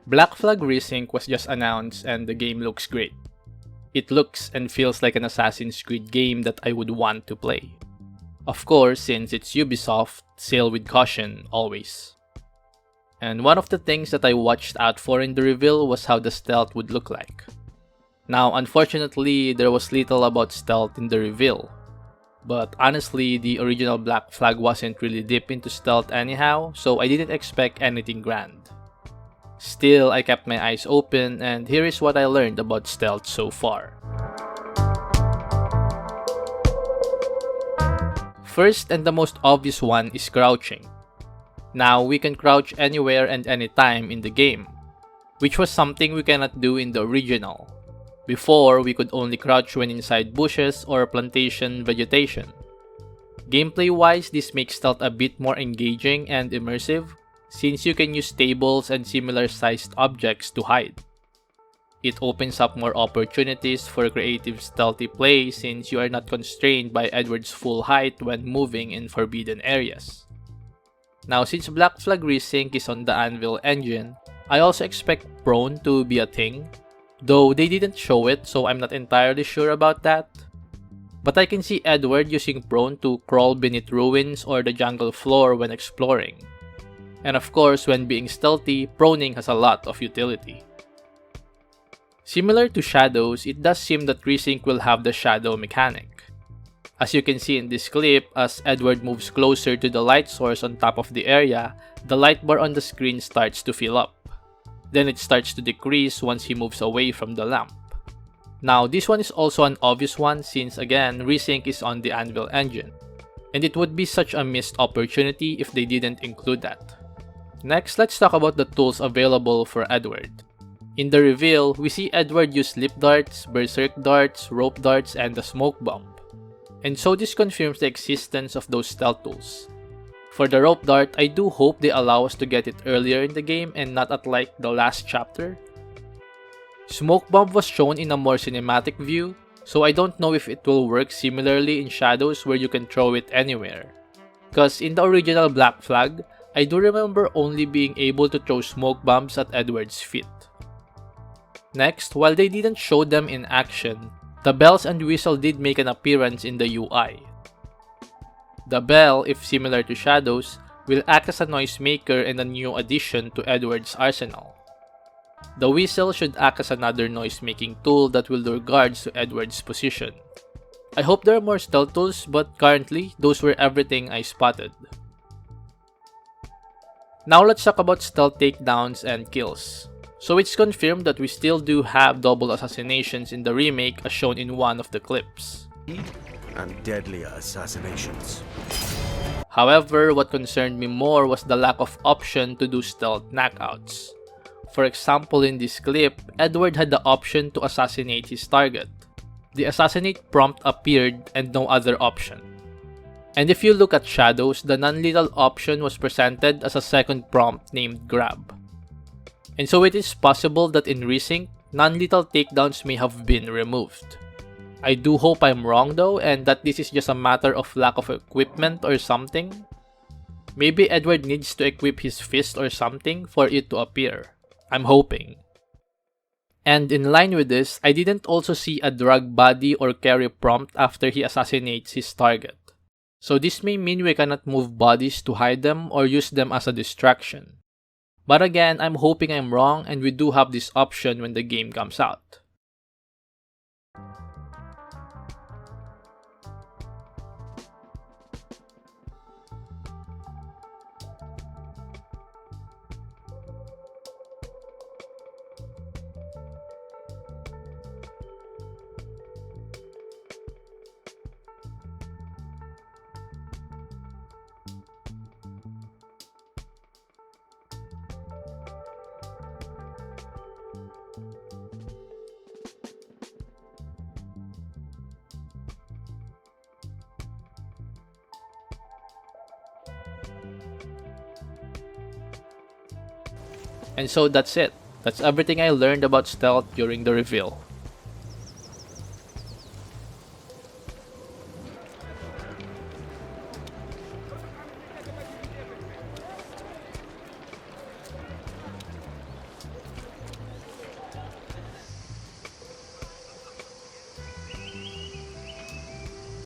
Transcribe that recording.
Black Flag Resynced was just announced and the game looks great. It looks and feels like an Assassin's Creed game that I would want to play. Of course, since it's Ubisoft, sail with caution always. And one of the things that I watched out for in the reveal was how the stealth would look like. Now, unfortunately, there was little about stealth in the reveal. But honestly, the original Black Flag wasn't really deep into stealth anyhow, so I didn't expect anything grand. Still, I kept my eyes open, and here is what I learned about stealth so far. First and the most obvious one is crouching. Now, we can crouch anywhere and anytime in the game, which was something we cannot do in the original. Before, we could only crouch when inside bushes or plantation vegetation. Gameplay-wise, this makes stealth a bit more engaging and immersive, since you can use tables and similar-sized objects to hide. It opens up more opportunities for creative stealthy play since you are not constrained by Edward's full height when moving in forbidden areas. Now, since Black Flag Resynced is on the Anvil engine, I also expect prone to be a thing, though they didn't show it, so I'm not entirely sure about that. But I can see Edward using prone to crawl beneath ruins or the jungle floor when exploring. And of course, when being stealthy, proning has a lot of utility. Similar to shadows, it does seem that Resynced will have the shadow mechanic. As you can see in this clip, as Edward moves closer to the light source on top of the area, the light bar on the screen starts to fill up. Then it starts to decrease once he moves away from the lamp. Now, this one is also an obvious one since again, Resynced is on the Anvil engine. And it would be such a missed opportunity if they didn't include that. Next, let's talk about the tools available for Edward. In the reveal, we see Edward use lip darts, berserk darts, rope darts, and the smoke bomb. And so this confirms the existence of those stealth tools. For the rope dart, I do hope they allow us to get it earlier in the game and not at like the last chapter. Smoke bomb was shown in a more cinematic view, so I don't know if it will work similarly in Shadows where you can throw it anywhere. Cause in the original Black Flag, I do remember only being able to throw smoke bombs at Edward's feet. Next, while they didn't show them in action, the bells and whistle did make an appearance in the UI. The bell, if similar to Shadows, will act as a noisemaker and a new addition to Edward's arsenal. The whistle should act as another noise-making tool that will lure guards to Edward's position. I hope there are more stealth tools, but currently, those were everything I spotted. Now let's talk about stealth takedowns and kills. So it's confirmed that we still do have double assassinations in the remake as shown in one of the clips. And deadlier assassinations. However, what concerned me more was the lack of option to do stealth knockouts. For example, in this clip, Edward had the option to assassinate his target. The assassinate prompt appeared and no other option. And if you look at Shadows, the non-lethal option was presented as a second prompt named grab. And so it is possible that in Resynced, non-lethal takedowns may have been removed. I do hope I'm wrong though, and that this is just a matter of lack of equipment or something. Maybe Edward needs to equip his fist or something for it to appear. I'm hoping. And in line with this, I didn't also see a drag body or carry prompt after he assassinates his target. So this may mean we cannot move bodies to hide them or use them as a distraction. But again, I'm hoping I'm wrong and we do have this option when the game comes out. And so that's it. That's everything I learned about stealth during the reveal.